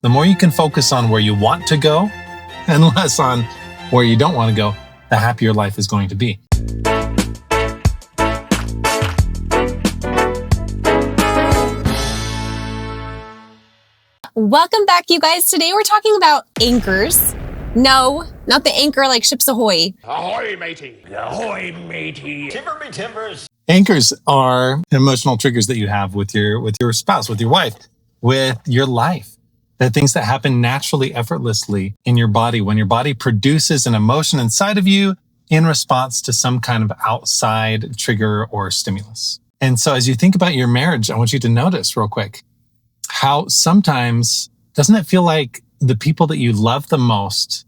The more you can focus on where you want to go and less on where you don't want to go, the happier life is going to be. Welcome back, you guys. Today we're talking about anchors. No, not the anchor like ships ahoy. Ahoy, matey. Ahoy, matey. Timber me timbers. Anchors are emotional triggers that you have with your spouse, with your wife, with your life. They're things that happen naturally, effortlessly in your body when your body produces an emotion inside of you in response to some kind of outside trigger or stimulus. And so as you think about your marriage, I want you to notice real quick how sometimes doesn't it feel like the people that you love the most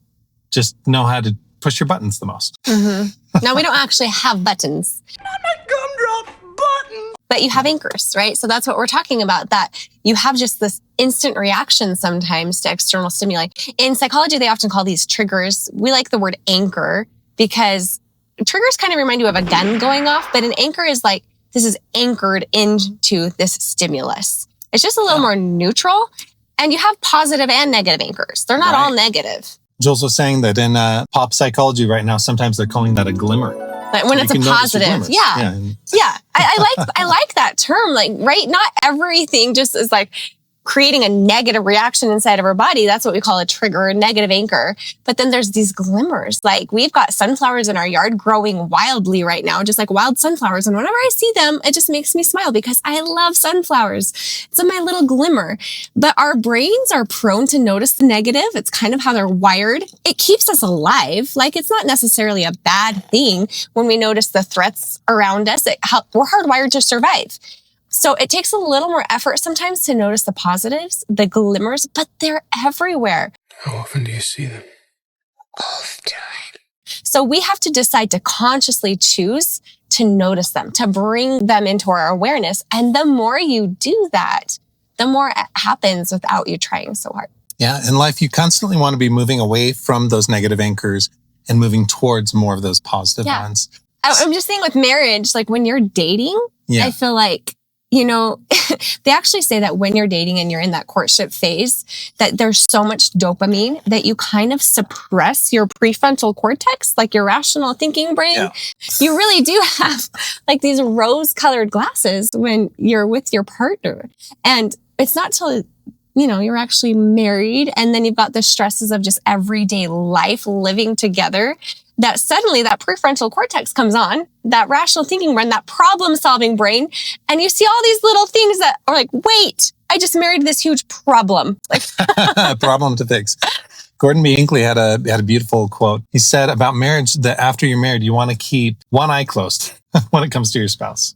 just know how to push your buttons the most? Mm-hmm. Now, we don't actually have buttons. Not my gumdrop button. But you have anchors, right? So that's what we're talking about, that you have just this instant reaction sometimes to external stimuli. In psychology, they often call these triggers. We like the word anchor because triggers kind of remind you of a gun going off, but an anchor is like, this is anchored into this stimulus. It's just a little more neutral, and you have positive and negative anchors. They're not all negative. Jules was saying that in pop psychology right now, sometimes they're calling that a glimmer. Like when it's a positive. Yeah. I like that term. Like, right? Not everything just is like creating a negative reaction inside of our body. That's what we call a trigger, a negative anchor. But then there's these glimmers. Like, we've got sunflowers in our yard growing wildly right now, just like wild sunflowers. And whenever I see them, it just makes me smile because I love sunflowers. It's my little glimmer. But our brains are prone to notice the negative. It's kind of how they're wired. It keeps us alive. Like, it's not necessarily a bad thing when we notice the threats around us. We're hardwired to survive. So it takes a little more effort sometimes to notice the positives, the glimmers, but they're everywhere. How often do you see them? All the time. So we have to decide to consciously choose to notice them, to bring them into our awareness. And the more you do that, the more it happens without you trying so hard. Yeah, in life, you constantly want to be moving away from those negative anchors and moving towards more of those positive ones. I'm just saying with marriage, like when you're dating, I feel like, you know, they actually say that when you're dating and you're in that courtship phase, that there's so much dopamine that you kind of suppress your prefrontal cortex, like your rational thinking brain. Yeah. You really do have like these rose-colored glasses when you're with your partner. And it's not till, you know, you're actually married and then you've got the stresses of just everyday life living together, that suddenly that prefrontal cortex comes on, that rational thinking brain, that problem-solving brain, and you see all these little things that are like, wait, I just married this huge problem. Like problem to fix. Gordon B. Hinckley had a beautiful quote. He said about marriage that after you're married, you want to keep one eye closed when it comes to your spouse.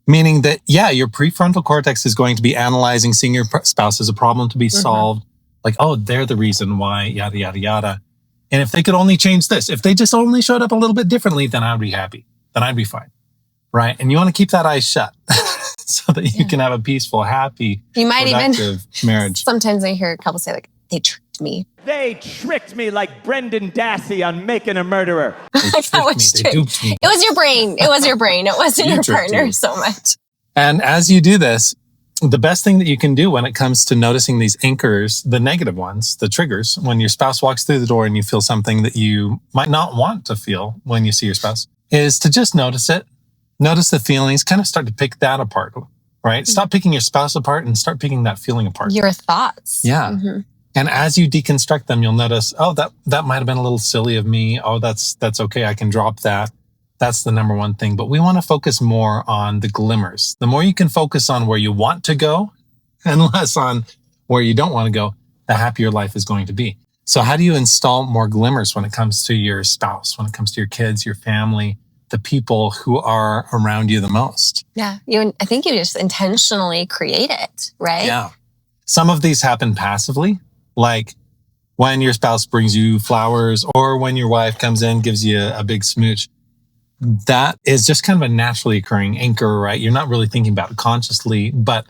Meaning that, your prefrontal cortex is going to be analyzing, seeing your spouse as a problem to be solved. Like, oh, they're the reason why, yada, yada, yada. And if they could only change this, if they just only showed up a little bit differently, then I'd be happy. Then I'd be fine. Right? And you want to keep that eye shut so that you can have a peaceful, happy, productive marriage. Sometimes I hear a couple say, like, they tricked me. They tricked me like Brendan Dassey on Making a Murderer. That was true. It was your brain. It was your brain. It wasn't your partner so much. And as you do this, the best thing that you can do when it comes to noticing these anchors, the negative ones, the triggers, when your spouse walks through the door and you feel something that you might not want to feel when you see your spouse, is to just notice it, notice the feelings, kind of start to pick that apart, right? Stop picking your spouse apart and start picking that feeling apart. Your thoughts. Yeah. Mm-hmm. And as you deconstruct them, you'll notice, oh, that might have been a little silly of me. Oh, that's okay. I can drop that. That's the number one thing. But we want to focus more on the glimmers. The more you can focus on where you want to go and less on where you don't want to go, the happier life is going to be. So how do you install more glimmers when it comes to your spouse, when it comes to your kids, your family, the people who are around you the most? Yeah. I think you just intentionally create it, right? Yeah. Some of these happen passively, like when your spouse brings you flowers or when your wife comes in, gives you a big smooch. That is just kind of a naturally occurring anchor, right? You're not really thinking about it consciously, but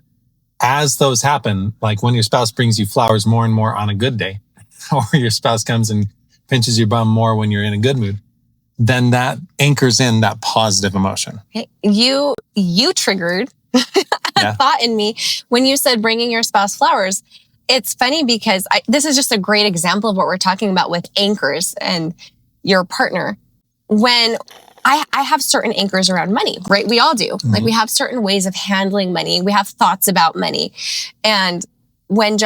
as those happen, like when your spouse brings you flowers more and more on a good day, or your spouse comes and pinches your bum more when you're in a good mood, then that anchors in that positive emotion. You triggered a thought in me when you said bringing your spouse flowers. it's funny because this is just a great example of what we're talking about with anchors and your partner. When I have certain anchors around money, right? We all do. Like we have certain ways of handling money. We have thoughts about money. And when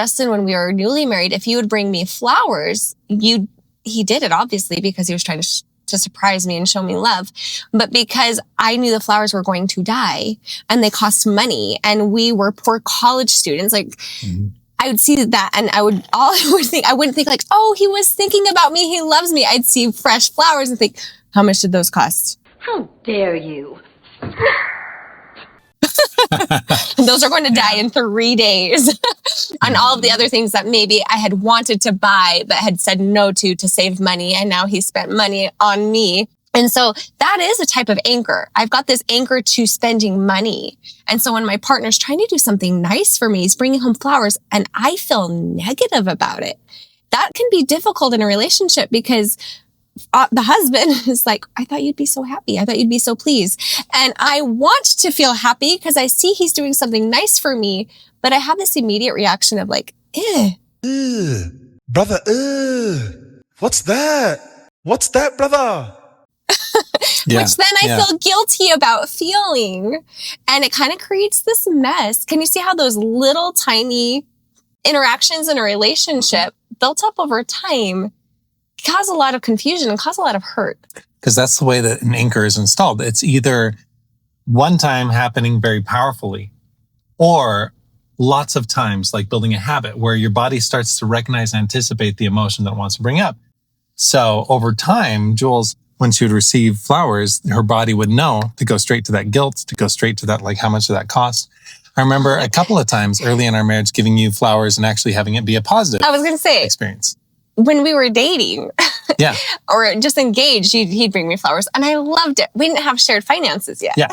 we were newly married, if he would bring me flowers, he did it obviously because he was trying to surprise me and show me love. But because I knew the flowers were going to die and they cost money and we were poor college students, like I would see that and I wouldn't think like, oh, he was thinking about me. He loves me. I'd see fresh flowers and think, how much did those cost? How dare you? Those are going to die in 3 days. On all of the other things that maybe I had wanted to buy, but had said no to save money. And now he spent money on me. And so that is a type of anchor. I've got this anchor to spending money. And so when my partner's trying to do something nice for me, he's bringing home flowers and I feel negative about it. That can be difficult in a relationship because the husband is like, I thought you'd be so happy. I thought you'd be so pleased. And I want to feel happy because I see he's doing something nice for me. But I have this immediate reaction of like, brother, what's that? What's that, brother? Which then I feel guilty about feeling. And it kind of creates this mess. Can you see how those little tiny interactions in a relationship built up over time cause a lot of confusion and cause a lot of hurt? Because that's the way that an anchor is installed. It's either one time happening very powerfully or lots of times, like building a habit where your body starts to recognize and anticipate the emotion that it wants to bring up. So over time, Jules, when she would receive flowers, her body would know to go straight to that guilt, to go straight to that, like how much did that cost? I remember a couple of times early in our marriage giving you flowers and actually having it be a positive experience. When we were dating Yeah. or just engaged, he'd bring me flowers and I loved it. We didn't have shared finances yet. Yeah.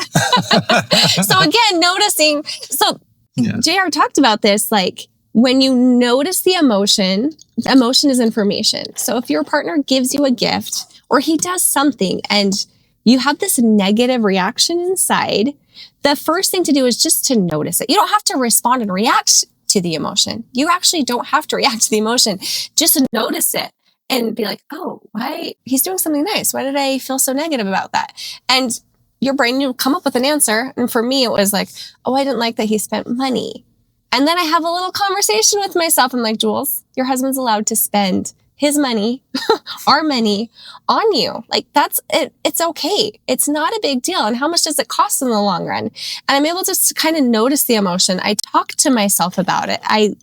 So again, noticing. So JR talked about this, like when you notice the emotion is information. So if your partner gives you a gift or he does something and you have this negative reaction inside, the first thing to do is just to notice it. You don't have to respond and react to the emotion. You actually don't have to react to the emotion. Just notice it and be like, oh, why? He's doing something nice. Why did I feel so negative about that? And your brain will come up with an answer. And for me, it was like, oh, I didn't like that he spent money. And then I have a little conversation with myself. I'm like, Jules, your husband's allowed to spend his money, our money on you. Like that's it. It's okay. It's not a big deal. And how much does it cost in the long run? And I'm able to kind of notice the emotion. I talk to myself about it. I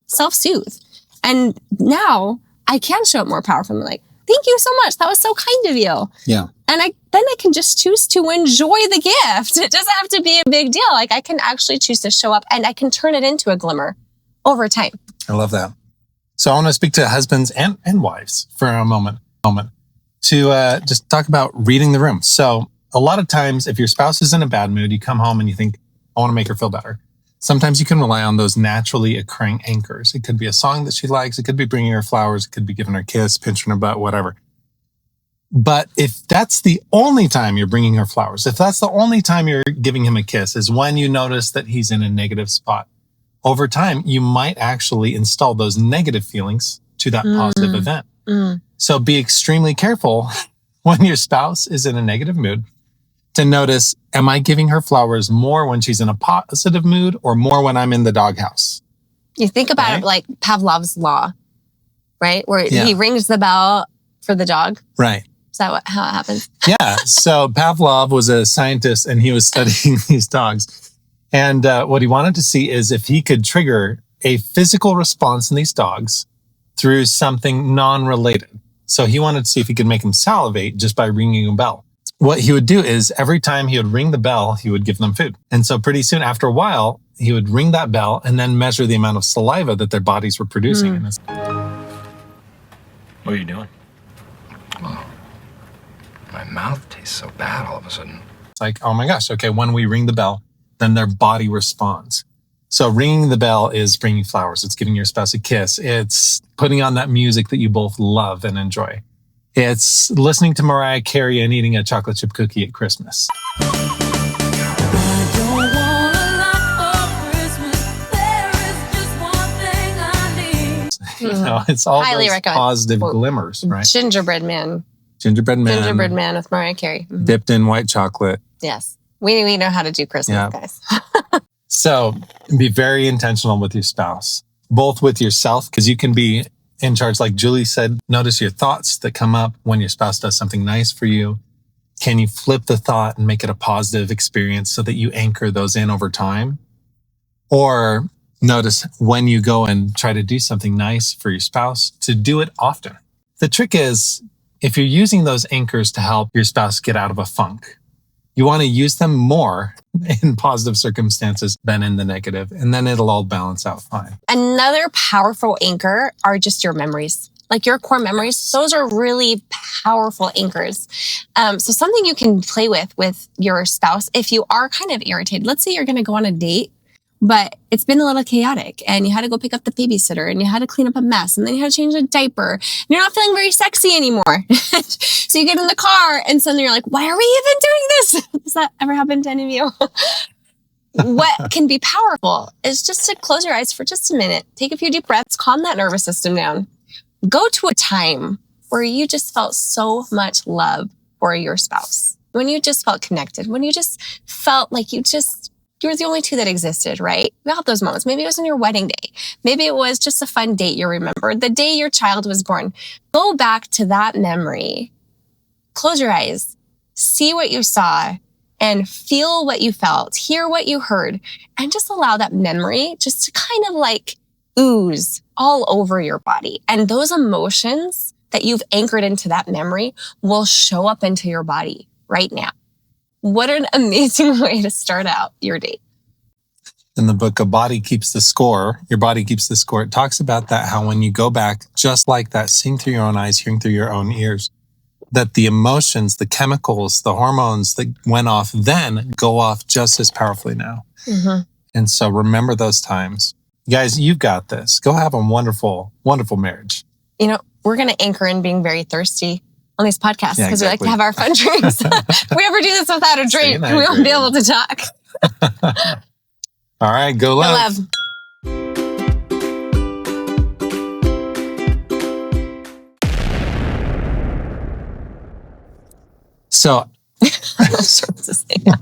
self-soothe. And now I can show up more powerfully. I'm like, thank you so much. That was so kind of you. Yeah. And then I can just choose to enjoy the gift. It doesn't have to be a big deal. Like I can actually choose to show up and I can turn it into a glimmer over time. I love that. So I want to speak to husbands and wives for a moment to just talk about reading the room. So a lot of times if your spouse is in a bad mood, you come home and you think, I want to make her feel better. Sometimes you can rely on those naturally occurring anchors. It could be a song that she likes. It could be bringing her flowers. It could be giving her a kiss, pinching her butt, whatever. But if that's the only time you're bringing her flowers, if that's the only time you're giving him a kiss is when you notice that he's in a negative spot, over time, you might actually install those negative feelings to that positive event. So be extremely careful when your spouse is in a negative mood to notice, am I giving her flowers more when she's in a positive mood or more when I'm in the doghouse? You think about it like Pavlov's law, right? Where he rings the bell for the dog. Right. Is that how it happens? Yeah. So Pavlov was a scientist and he was studying these dogs. And what he wanted to see is if he could trigger a physical response in these dogs through something non-related. So he wanted to see if he could make them salivate just by ringing a bell. What he would do is every time he would ring the bell, he would give them food. And so pretty soon after a while, he would ring that bell and then measure the amount of saliva that their bodies were producing. What are you doing? Well, my mouth tastes so bad all of a sudden. It's like, oh my gosh, okay, when we ring the bell, then their body responds. So ringing the bell is bringing flowers. It's giving your spouse a kiss. It's putting on that music that you both love and enjoy. It's listening to Mariah Carey and eating a chocolate chip cookie at Christmas. it's all Highly those recommend. positive glimmers, right? Gingerbread Man. Gingerbread Man with Mariah Carey. Dipped in white chocolate. Yes. We know how to do Christmas, guys. So be very intentional with your spouse, both with yourself, because you can be in charge. Like Julie said, notice your thoughts that come up when your spouse does something nice for you. Can you flip the thought and make it a positive experience so that you anchor those in over time? Or notice when you go and try to do something nice for your spouse, to do it often. The trick is, if you're using those anchors to help your spouse get out of a funk, you want to use them more in positive circumstances than in the negative, and then it'll all balance out fine. Another powerful anchor are just your memories. Like your core memories, those are really powerful anchors. So something you can play with your spouse if you are kind of irritated. Let's say you're going to go on a date, but it's been a little chaotic and you had to go pick up the babysitter and you had to clean up a mess and then you had to change a diaper. And you're not feeling very sexy anymore. So you get in the car and suddenly you're like, why are we even doing this? Does that ever happen to any of you? What can be powerful is just to close your eyes for just a minute, take a few deep breaths, calm that nervous system down. Go to a time where you just felt so much love for your spouse, when you just felt connected, when you just felt like you were the only two that existed, right? We all have those moments. Maybe it was on your wedding day. Maybe it was just a fun date you remember, the day your child was born. Go back to that memory, close your eyes, see what you saw, and feel what you felt, hear what you heard, and just allow that memory just to kind of like ooze all over your body. And those emotions that you've anchored into that memory will show up into your body right now. What an amazing way to start out your date. In the book, A Body Keeps the Score, Your Body Keeps the Score, it talks about that, how when you go back, just like that, seeing through your own eyes, hearing through your own ears, that the emotions, the chemicals, the hormones that went off then go off just as powerfully now. Mm-hmm. And so remember those times. Guys, you've got this. Go have a wonderful, wonderful marriage. You know, we're going to anchor in being very thirsty on these podcasts because we like to have our fun drinks. If we ever do this without a drink, we won't be able to talk. All right, go love. So, I'm not sure what to say now.